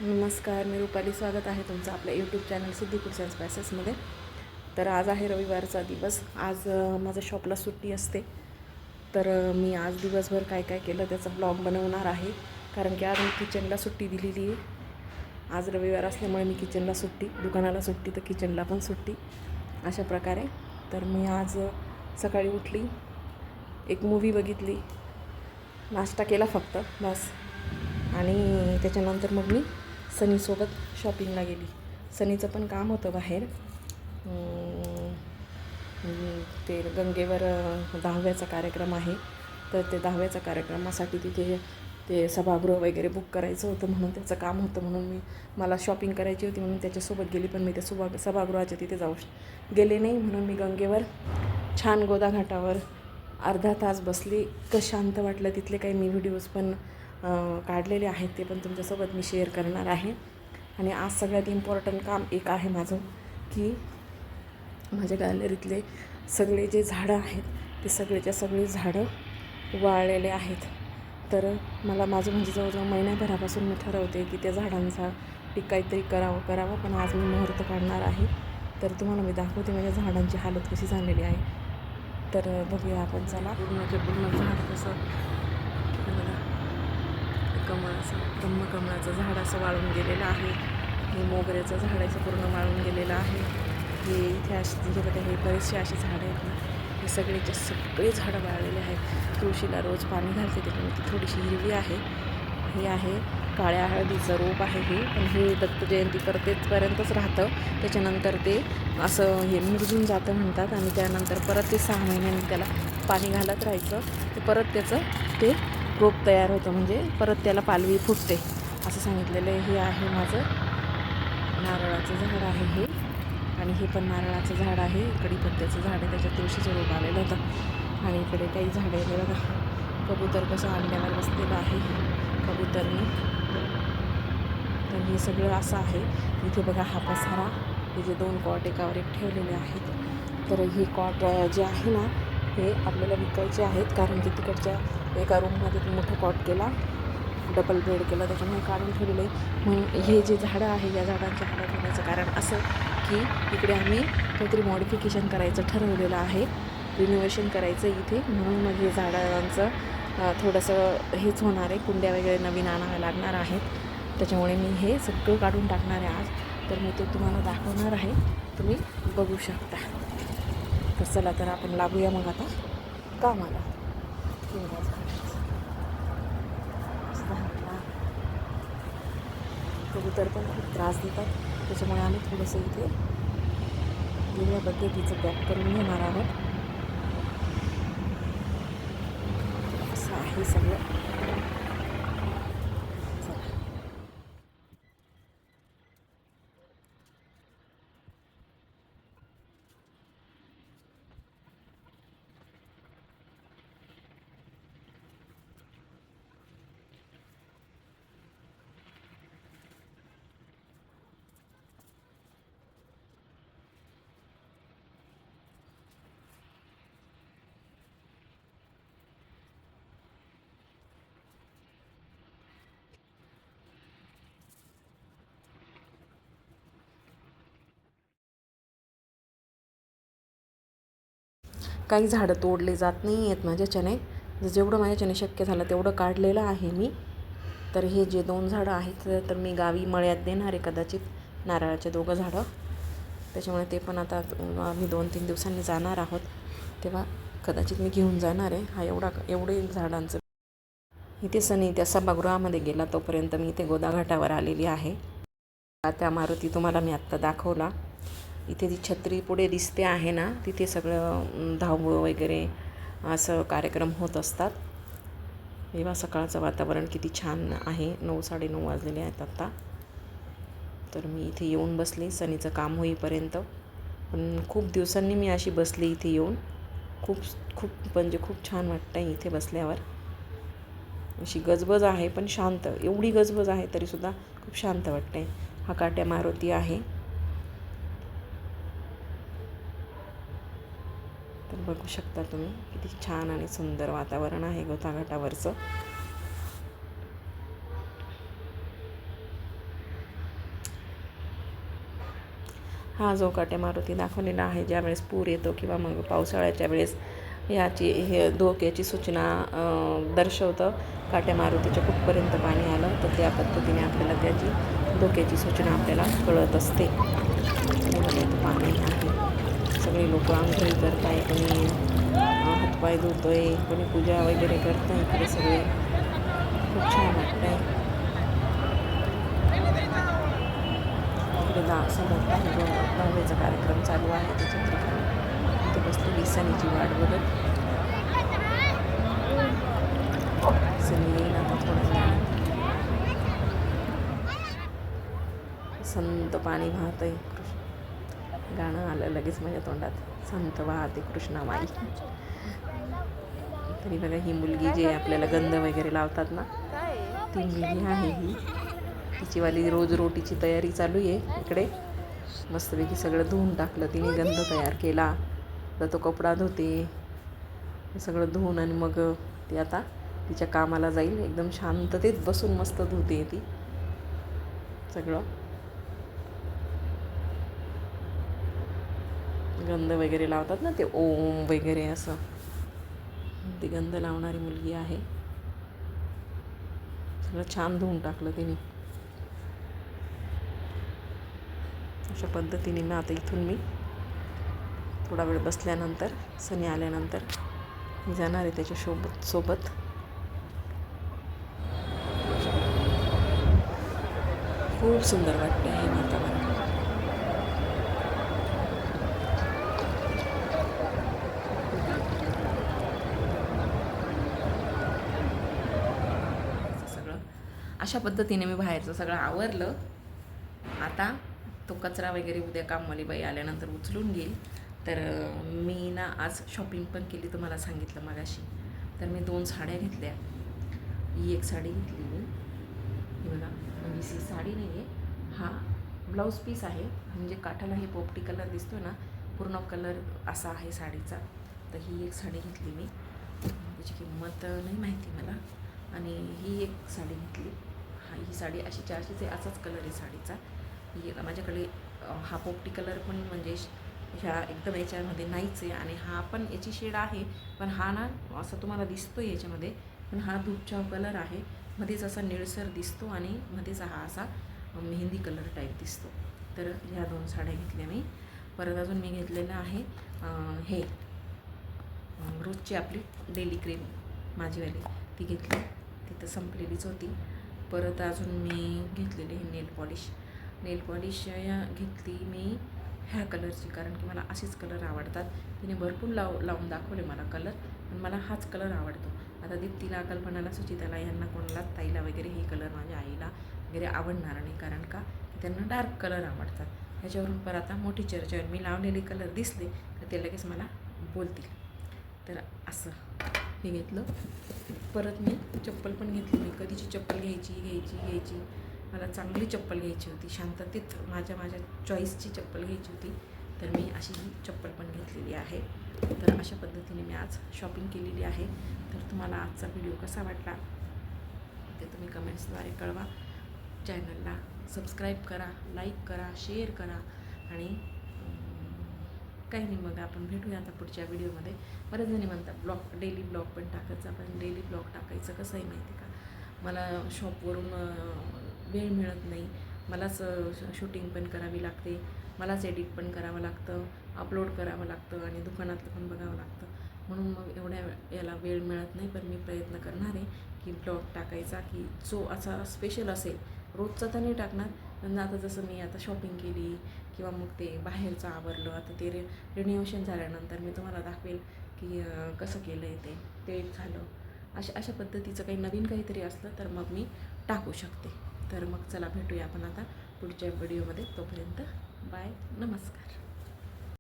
नमस्कार, मी रुपाली. स्वागत आहे तुमचं आपल्या YouTube channel Siddhi foods and स्पायसेसमध्ये. तर आज आहे रविवारचा दिवस. आज माझ्या शॉपला सुट्टी असते. तर मी आज दिवसभर काय काय केलं त्याचा ब्लॉग बनवणार आहे. कारण की आज मी किचनला सुट्टी दिलेली आहे. आज रविवार असल्यामुळे मी किचनला सुट्टी, दुकानाला सुट्टी, तर किचनला पण सुट्टी, अशा प्रकारे. तर मी आज सकाळी उठली, एक मूव्ही बघितली, नाश्ता केला फक्त बस. आणि त्याच्यानंतर मग मी सनीसोबत शॉपिंगला गेली. सनीचं पण काम होतं बाहेर. ते गंगेवर 10व्याचा कार्यक्रम आहे. तर ते 10व्याच्या कार्यक्रमासाठी तिथे ते सभागृह वगैरे बुक करायचं होतं, म्हणून त्याचं काम होतं. म्हणून मला शॉपिंग करायची होती म्हणून त्याच्यासोबत गेली. पण मी त्या सभागृहाच्या तिथे जाऊ गेले नाही. म्हणून मी गंगेवर छान गोदाघाटावर अर्धा तास बसली. इतकं शांत वाटलं. तिथले काही मी व्हिडिओज पण काढलेले आहेत, ते पण तुमच्यासोबत मी शेअर करणार आहे. आणि आज सगळ्यात इम्पॉर्टंट काम एक आहे माझं, की माझ्या गॅलरीतले सगळे जे झाडं आहेत ते सगळेच्या सगळे झाडं वाळलेले आहेत. तर माझं म्हणजे जवळजवळ महिन्याभरापासून मी ठरवते की त्या झाडांचा काहीतरी करावं. पण आज मी मुहूर्त काढणार आहे. तर तुम्हाला मी दाखवते माझ्या झाडांची हालत कशी झालेली आहे. तर बघूया आपण. चला. पूर्ण झाड कसं ब्रह्मकमळाचं झाड असं वाळून गेलेलं आहे. हे मोगऱ्याचं झाड असं पूर्ण वाळून गेलेलं आहे. हे इथे त्याच्यामध्ये हे बरेचसे असे झाडं आहेत ना, हे सगळे झाडं वाळलेले आहेत. तुळशीला रोज पाणी घालते, त्याच्यामुळे ती थोडीशी हिरवी आहे. हे आहे काळ्या हळदीचं रोप आहे हे. पण हे दत्त जयंती पर्यंतच राहतं. त्याच्यानंतर ते असं हे मुरजून जातं म्हणतात. आणि त्यानंतर परत ते 6 महिन्यांनी त्याला पाणी घालत राहायचं. ते परत त्याचं ते रोप तयार होतं, म्हणजे परत त्याला पालवी फुटते असं सांगितलेलं आहे. हे आहे माझं नारळाचं झाड आहे हे. आणि हे पण नारळाचं झाड आहे. कडीपत्त्याचं झाड आहे, त्याच्यात तुळशीचं रोप आलेलं होतं. आणि इकडे काही झाडं आहे बघा. कबूतर कसं अंड्यावर बसलेलं आहे कबूतरने. तर हे सगळं असं आहे. इथे बघा हा पसारा, हे जे 2 कॉट एकावर एक ठेवलेले आहेत. तर हे कॉट जे आहे ना, हे आपल्याला विकायचे आहेत. कारण की तिकडच्या एका रूममध्ये मोठा कॉट केला, डबल बेड केला, त्याच्यामुळे काढून ठेवलेलं आहे. म्हणून हे जे झाडं आहे, या झाडांच्या हालत होण्याचं कारण असं की इकडे आम्ही काहीतरी मॉडिफिकेशन करायचं ठरवलेलं आहे, रिनोव्हेशन करायचं इथे. म्हणून मग हे झाडांचं थोडंसं हेच होणार आहे. कुंड्या वगैरे नवीन आणाव्या लागणार आहेत. त्याच्यामुळे मी हे सगळं काढून टाकणार आहे आज. तर मी ते तुम्हाला दाखवणार आहे, तुम्ही बघू शकता. तर चला, तर आपण लागूया मग आता कामाला. कबूतर पण खूप त्रास देतात, त्याच्यामुळे आम्ही थोडंसं इथे वेगळ्या पद्धतीचं पॅक करून घेणार आहोत. असं आहे सगळं. काही झाडं तोडले जात नाही आहेत माझ्याच्याने. जेवढं माझ्याच्याने शक्य झालं तेवढं काढलेलं आहे मी. तर हे जे 2 झाडं आहेत तर मी गावी मळ्यात देणार आहे कदाचित, नारळाचे 2 झाडं. त्याच्यामुळे ते पण आता आम्ही 2-3 दिवसांनी जाणार आहोत, तेव्हा कदाचित मी घेऊन जाणार आहे. एवढे झाडांचं. इथे सनी त्या सभागृहामध्ये गेला तोपर्यंत मी इथे गोदाघाटावर आलेली आहे. त्या मारुती तुम्हाला मी आत्ता दाखवला. इथे ती छत्री पुढे दिसते आहे ना, तिथे सगळं धावं वगैरे असं कार्यक्रम होत असतात. तेव्हा सकाळचं वातावरण किती छान आहे. 9-9:30 वाजलेले आहेत आत्ता. तर मी इथे येऊन बसले सनीचं काम होईपर्यंत. पण खूप दिवसांनी मी अशी बसली इथे येऊन. खूप छान वाटतं आहे इथे बसल्यावर. अशी गजबज आहे पण शांत. एवढी गजबज आहे तरीसुद्धा खूप शांत वाटतं आहे. हा काट्या मारुती आहे. तर बघू शकता तुम्ही किती छान आणि सुंदर वातावरण आहे गोदाघाटावरचं. हा जो काटे मारुती दाखवलेला आहे, ज्यावेळेस पूर येतो किंवा मग पावसाळ्याच्या वेळेस हे धोक्याची सूचना दर्शवतं. काट्या मारुतीच्या कुठपर्यंत पाणी आलं तर त्या पद्धतीने आपल्याला त्याची धोक्याची सूचना आपल्याला कळत असते. पाणी आहे, सगळे लोक आंघोळी करत आहे, कोणी हातपाय धुतोय, कोणी पूजा वगैरे करत आहे. इकडे सगळे खूप छान वाटत आहे. इकडे समोर दहावीचा कार्यक्रम चालू आहे, त्याच्या तिथे बसलेली सनीची वाट बघत. सनी येईल आता थोड्या वेळाने. संत पाणी वाहतंय, गाणं आलं लगेच माझ्या तोंडात, संत वाहते कृष्णामाई. तरी बघा ही मुलगी जे आपल्याला गंध वगैरे लावतात ना, ती मुलगी आहे ही. तिचीवाली रोज रोटीची तयारी चालू आहे. इकडे मस्तपैकी सगळं धुवून टाकलं तिने, गंध तयार केला. तर तो कपडा धुते, सगळं धुवून आणि मग ती आता तिच्या कामाला जाईल. एकदम शांततेत बसून मस्त धुते ती सगळं. गंध वगैरे लावतात ना ते ओम वगैरे असं, ती गंध लावणारी मुलगी आहे. सगळं छान धुवून टाकलं तिने. अशा पद्धतीने मग आता इथून मी थोडा वेळ बसल्यानंतर, सनी आल्यानंतर मी जाणार आहे त्याच्या सोबत. खूप सुंदर वाटते हे वातावरण. सगळं अशा पद्धतीने मी बाहेरचं सगळं आवरलं. आता तो कचरा वगैरे उद्या कामवाली बाई आल्यानंतर उचलून घेईल. तर मी ना आज शॉपिंग पण केली, तुम्हाला सांगितलं मगाशी. तर मी 2 साड्या घेतल्या. ही एक साडी घेतली मी, ही बघा, म्हणजे ही साडी नाही आहे, हा ब्लाऊज पीस आहे. म्हणजे काठाला हे पोपटी कलर दिसतो ना, पूर्ण कलर असा आहे साडीचा. तर ही एक साडी घेतली मी, त्याची किंमत नाही माहिती मला. आणि ही एक साडी घेतली. ही साडी अशीच्या अशीच आहे, असाच कलर आहे साडीचा. ही माझ्याकडे हा पोपटी कलर पण म्हणजे ह्या एकदम याच्यामध्ये नाहीच आहे. आणि हा पण याची शेड आहे, पण हा ना असं तुम्हाला दिसतो याच्यामध्ये, पण हा धूपचा कलर आहे. मध्येच असा निळसर दिसतो आणि मध्येच हा असा मेहंदी कलर टाईप दिसतो. तर ह्या 2 साड्या घेतल्या मी. परत अजून मी घेतलेलं आहे हे रोजची आपली डेली क्रीम माझीवाली, ती घेतली. ती तर संपलेलीच होती. परत अजून मी घेतलेली हे नेल पॉलिश घेतली मी ह्या कलरची, कारण की मला असेच कलर आवडतात. तिने भरपूर लावून दाखवले मला कलर, पण मला हाच कलर आवडतो. आता दीप्तीला, कल्पनाला, सुचिताला, ह्यांना कोणाला, ताईला वगैरे हे कलर, माझ्या आईला वगैरे आवडणार नाही, कारण का त्यांना डार्क कलर आवडतात. ह्याच्यावरून परत आता मोठी चर्चा होईल. मी लावलेले कलर दिसले तर ते लगेच मला बोलतील. तर असं हे घेतलं. परत मी चप्पल पण घेतली. मी कधीची चप्पल घ्यायची, मला चांगली चप्पल घ्यायची होती, शांततेत माझ्या चॉईसची चप्पल घ्यायची होती. तर मी अशी ही चप्पल पण घेतलेली आहे. तर अशा पद्धतीने मी आज शॉपिंग केलेली आहे. तर तुम्हाला आजचा व्हिडिओ कसा वाटला ते तुम्ही कमेंट्सद्वारे कळवा. चॅनलला सबस्क्राईब करा, लाईक करा, शेअर करा. आणि काही नाही, मग आपण भेटूया आता पुढच्या व्हिडिओमध्ये. बरेच जणी म्हणतात डेली ब्लॉग पण टाकायचा, पण डेली ब्लॉग टाकायचं कसं आहे माहिती का, मला शॉपवरून वेळ मिळत नाही. मलाच शूटिंग पण करावी लागते, मलाच एडिट पण करावं लागतं, अपलोड करावं लागतं आणि दुकानातलं पण बघावं लागतं. म्हणून मग एवढ्या याला वेळ मिळत नाही. पण मी प्रयत्न करणार आहे की ब्लॉग टाकायचा, की जो असा स्पेशल असेल. रोजचा तर नाही टाकणार, पण आता जसं मी आता शॉपिंग केली किंवा मग ते बाहेरचं आवरलं, आता ते रिन्युएशन झाल्यानंतर मी तुम्हाला दाखवेल की कसं केलं आहे ते झालं. अशा पद्धतीचं काही नवीन काहीतरी असलं तर मग मी टाकू शकते. तर मग चला भेटूया आपण आता पुढच्या व्हिडिओमध्ये. तोपर्यंत बाय, नमस्कार.